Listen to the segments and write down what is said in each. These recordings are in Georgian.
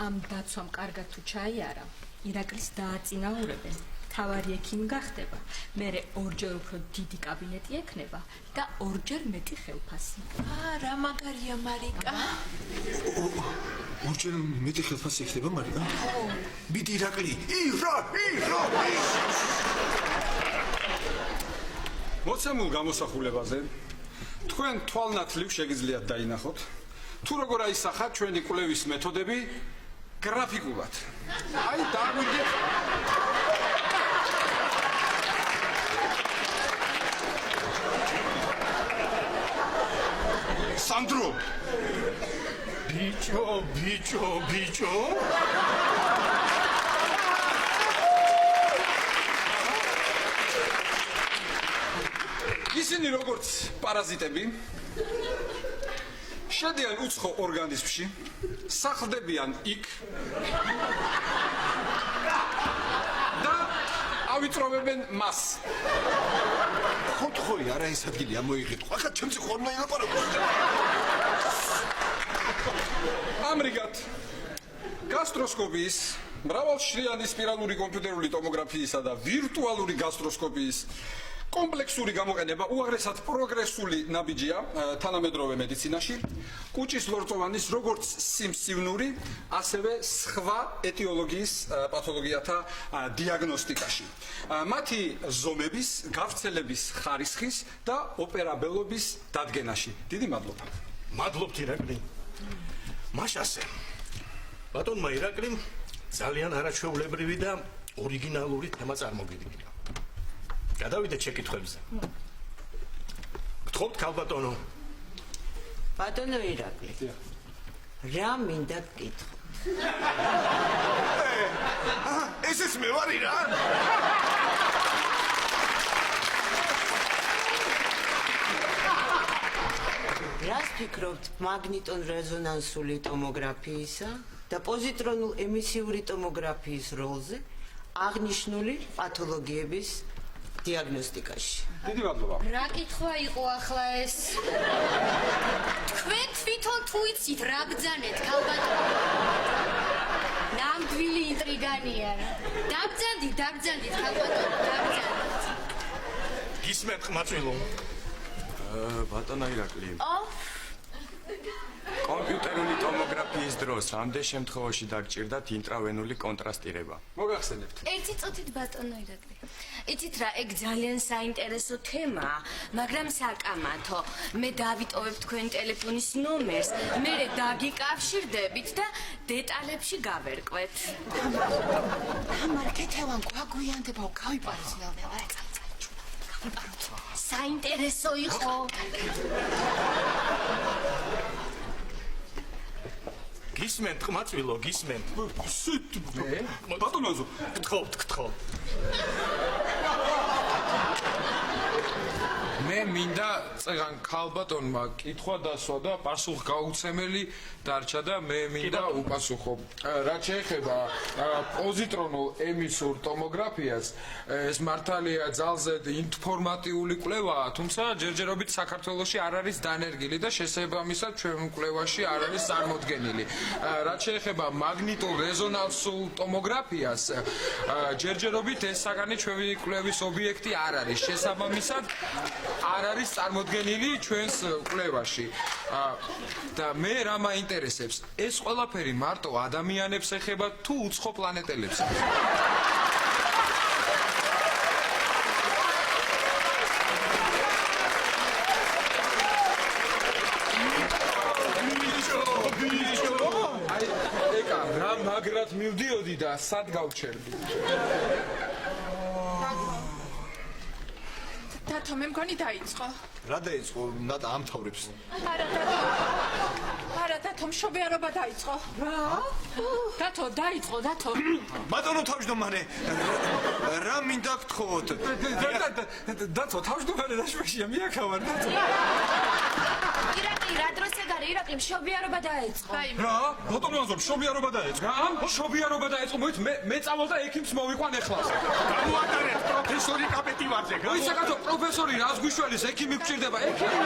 ამ დაცვამ კარგად თუ ჩაიარა, ირაკლის დააწინაურებენ. თავარი ექიმი გახდება, მერე ორჯერ უფრო დიდი კაბინეტი ექნება და ორჯერ მეტი ხელფასი. რა მაგარია მარიკა? ორჯერ მეტი ხელფასი ექნება მარიკა? მიდი ირაკლი, ირა! მოცემულ გამოსახულებაზე თქვენ თვალნათლივ შეგიძლიათ დაინახოთ, თუ როგორ აისახა ჩვენი კვლევის მეთოდები გრაფიკულად. აი დაგვიგეთ Sandro! Bicho! ისინი როგორც პარაზიტები შედიან უცხო ორგანიზმში, სახლდებიან იქ და ავიწროვებენ მას. ხოთხოვი არა ეს ადგილი ამოიღეთ. ახლა ჩემს ხორნა ილაპარაკო. ამრიგად გასტროსკოპიის, მრავალშრიანი სპირალური კომპიუტერული ტომოგრაფიისა და ვირტუალური გასტროსკოპიის კომპლექსური გამოყენება უაღრესად პროგრესული ნაბიჯია თანამედროვე მედიცინაში, კუჭის ლორწოვანის როგორც სიმსივნური, ასევე სხვა ეტიოლოგიის პათოლოგიათა დიაგნოსტიკაში. მათი ზომების, გავრცელების ხარისხის და ოპერაბელობის დადგენაში. დიდი მადლობა. მადლობთ ირაკლი. მაშასე. ბატონმა ირაკლიმ ძალიან არაჩვეულებრივი და ორიგინალური თემა წარმოგიდგინა. გადავიდეთ შეკითხვებზე. გთხოვთ ქალბატონო. ბატონო ირაკლი. რა მინდა გკითხოთ? ეს მე ვარ ირა? რას ფიქრობთ მაგნიტონ-რეზონანსული ტომოგრაფიისა და პოზიტრონულ ემისიური ტომოგრაფიის როლზე აღნიშნული პათოლოგიების დიაგნოსტიკაში? დიდი მადლობა. რა კითხვა იყო ახლა ეს? თქვენ თვითონ თუ იცით რა ბძანეთ, ქალბატონო? ნამდვილი ინტრიგანია რა. დაბძანდით, ქალბატონო, დაბძანდით. გისმენთ ყმაწვილო. ბატონო ირაკლი. კომპიუტერული ტომოგრაფიის დროს ამდენ შემთხვევაში დაგჭირდათ ინტრავენული კონტრასტირება. მოგახსენებთ. ერთი წუთით ბატონო ირაკლი. იცით რა, ეგ ძალიან საინტერესო თემაა, მაგრამ საკამათო. მე დავიტოვებ თქვენ ტელეფონის ნომერს, მერე დაგიკავშირდებით და დეტალებში გავერკვეთ. თამარ კეთევან გვაგვიანდება, გავიპაროთ ნელ-ნელა. საინტერესო იყო. გისმენთ ყმაწვილო, გისმენთ. ბატონო, გთხოვთ. მე მინდა წეგან ქალბატონმა კითხვა დასვა და პასუხ გაუცემელი დარჩა და მე მინდა უპასუხო. რაც შეეხება პოზიტრონულ ემისურ ტომოგრაფიას, ეს მართალია ძალზე ინფორმატიული კვლევაა, თუმცა ჯერჯერობით საქართველოში არ არის დანერგილი და შესაბამისად ჩვენ კვლევაში არ არის წარმოდგენილი. რაც შეეხება მაგნიტურ რეზონანსულ ტომოგრაფიას, ჯერჯერობით ეს საგანი ჩვენი კვლევის ობიექტი არ არის. შესაბამისად არ არის წარმოდგენილი ჩვენს კვლევაში. და მე რა მაინტერესებს, ეს ყველაფერი მარტო ადამიანებს ეხება თუ უცხო პლანეტელებს? აი, ეკა, რა მაგრად მივდიოდი და სად გავჩერდი? დათო, მე მგონი დაიწყო. რა დაიწყო? ნატა ამთავრებს. არა, დათო, მშობიარობა დაიწყო. რა? დათო, დაიწყო. ბატონო თავმჯდომარე, რა მინდა გთხოვოთ? დათო, თავმჯდომარე რაშმაშია, მიაქავარ დათო. ირაკლი, რა დროს ეგარი? ირაკლი, მშობიარობა დაიწყო. რა? ბატონო, მშობიარობა დაიწყო. რა? მშობიარობა დაიწყო, მოით მე წავალ და ექიმს მოვიყვან ეხლას. გამოატარეთ პროფესორი კაპეტივაძე. მოიცაკათო პროფესორი რას გვიშველის, ექიმი გჭირდება, ექიმი.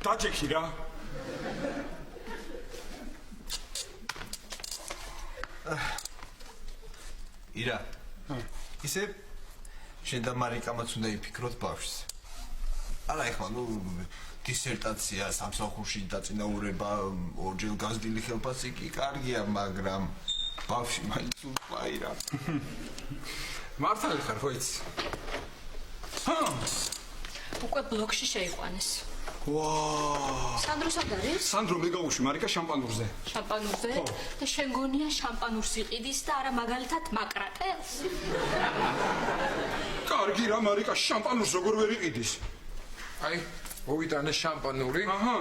დაჯექი რა. ირა. ისე შენ და მარიკამაც უნდა იფიქროთ ბავშვს. არა ეხლა დისერტაცია, სამსახურში დაწინაურება, ორჯერ გაზრდილი ხელფასი კი კარგია, მაგრამ ბავშვი მაინც უყვაირა. მართალი ხარ ხო იცი? უკვე ბლოკში შეიყვანეს. ვაა. სანდრო სად არის? სანდრო მეგაუში მარიკა შამპანურზე. შამპანურზე? და შენ გონია შამპანურს იყიდის და არა მაგალითად მაკრატელს? კარგი რა მარიკა შამპანურს როგორ ვერ იყიდის? აი, მოვიტანე შამპანური. აჰა.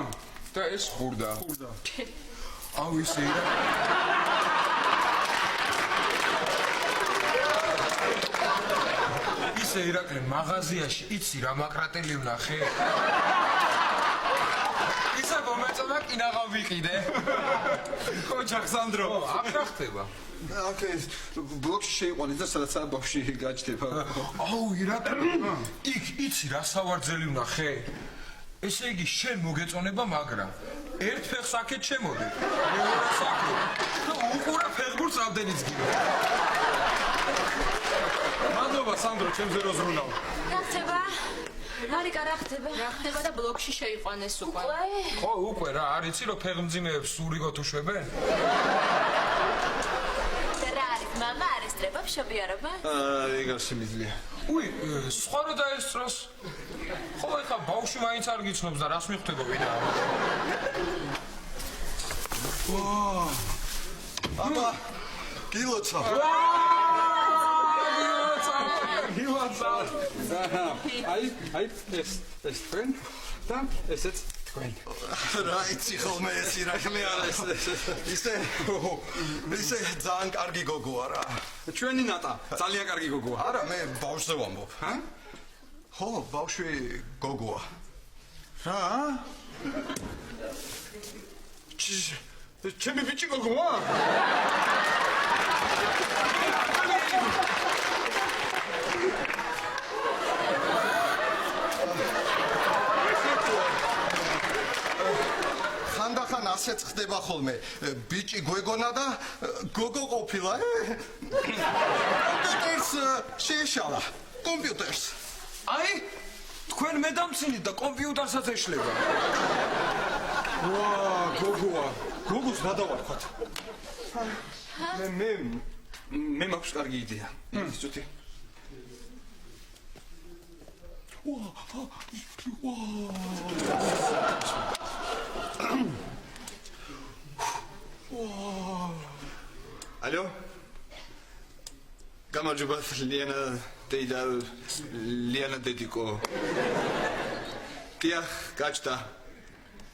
და ეს ხურდა. ხურდა. აუ ისე ირა. ისე ირაკლი მაღაზიაში იცი რა მაკრატელი ვნახე? ისა მომეწონა კინაღა ვიყიდე. ოჯახ სანდრო. აქ რა ხდება? აქ ეს ბლოკში შეიყვანეს და სადაც ბავშვი გაჩდება. აუ ირაკლი, იქ იცი რა სავარძელი ვნახე? ესე იგი შენ მოგეწონება მაგრამ ერთ ფეხს აქეთ შემოდე. მეორე საკეთ. და უყურა ფეხბურთს ამდენიც გინდა. მადლობა სანდრო ჩემზე რო ზრუნავ. რა ხდება? მარიკა რა ხდება? რა ხდება და ბლოკში შეიყვანეს უკვე? ხო უკვე რა არ იცი რომ ფეხმძიმეებს სურიგოთ უშვებენ? რა არის მამა არ ესწრება მშობიარობა? ეგარ შემიძლია. უი, სხვა რო დაესწროს. ხო ეხა ბავშვი მაინც არ გიცნობს და რას მიხვდება ვიდა? აბა გილოცა. აი ეს თქვენ და ესეც თქვენ. რა იცი ხოლმე ეს ირაკლი არის ისე ძალიან კარგი გოგოა რა. ჩვენი ნატა ძალიან კარგი გოგოა. არა მე ბავშვზე ვამბობ. ხო ბავშვი გოგოა. რა? ჩემი ბიჭი გოგოა? ხანდახან ასეც ხდება ხოლმე. ბიჭი გვეგონა და გოგო ყოფილა. კომპიუტერს შეეშალა. კომპიუტერს. აი, თქვენ მედამცინით და კომპიუტერსაც ეშლება. ვაა გოგოა. გოგოს რა დავარქვათ? მე მაქვს კარგი იდეა. ის წუთი. ალო? გამარჯობა ლიანა დეიდა ლიანა დედიკო. დიახ, გაჩნდა.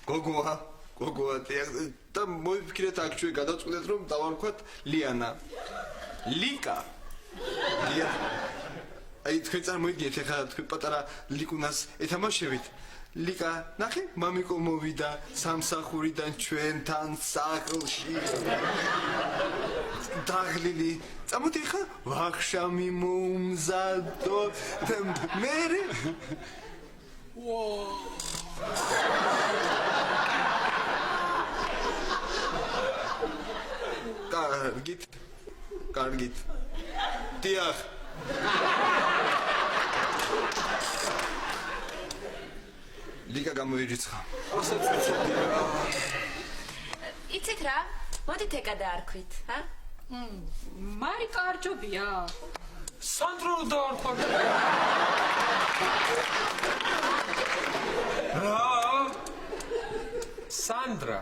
გოგოა დიახ და მოიფიქრეთ აქ ჩვენ გადავწყვეტეთ რომ დავარქვათ ლიანა. ლიკა. დიახ. აი თქვენ წარმოიდგინეთ ახლა თქვენ პატარა ლიკუნას ეთამაშებით. ლიკა, ნახე, მამიკო მოვიდა სამსახურიდან ჩვენთან სახლში. დაღლილი. წამოდი ახლა ვახშამი მომზადო. მერე. კარგით. დიახ. ლიკა გამოირიცხა. იცით რა? მოდით ეკა დაარქვით, ჰა? მარიკა არ ჯობია. სანდრო დაარქვა. რა? სანდრა.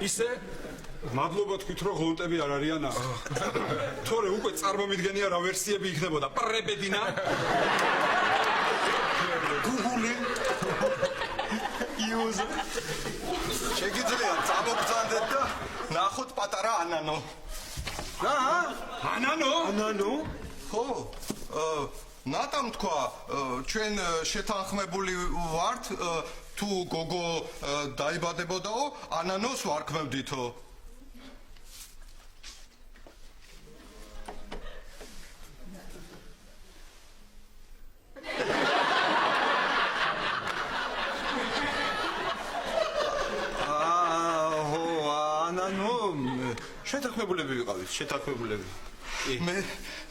ისე მადლობა თქვით რომ ღლონტები არ არიანა. თორე უკვე წარმომიდგენია რა ვერსიები იქნებოდა. პრებედინა. გუგული. იუზ. შეგიძლია წამოგძანდეთ და ნახოთ პატარა ანანო. რა? ანანო? ხო. ნატამ თქვა ჩვენ შეთანხმებული ვართ თუ გოგო დაიბადებოდაო ანანოს ვარქმევდითო. შეთანხმებულები ვიყავით, შეთანხმებულები. მე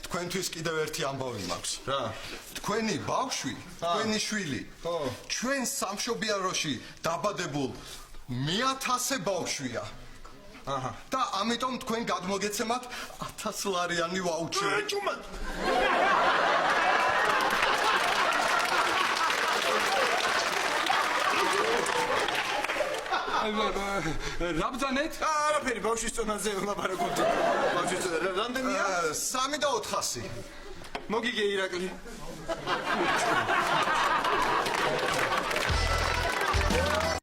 თქვენთვის კიდევ ერთი ამბავი მაქვს. რა? თქვენი ბავშვი, თქვენი შვილი. ჩვენ სამშობიაროში დაბადებულ 1000 ბავშვია. და ამიტომ თქვენ გადმოგეცემათ 1000 ლარიანი ვაუჩერი. ჭუმად. რა ბძანეთ? არაფერი, ბავშვის წონაზე ვლაპარაკობთ. ბავშვის წონა რამდენია? 3 და 400. მოგიგე ირაკლი.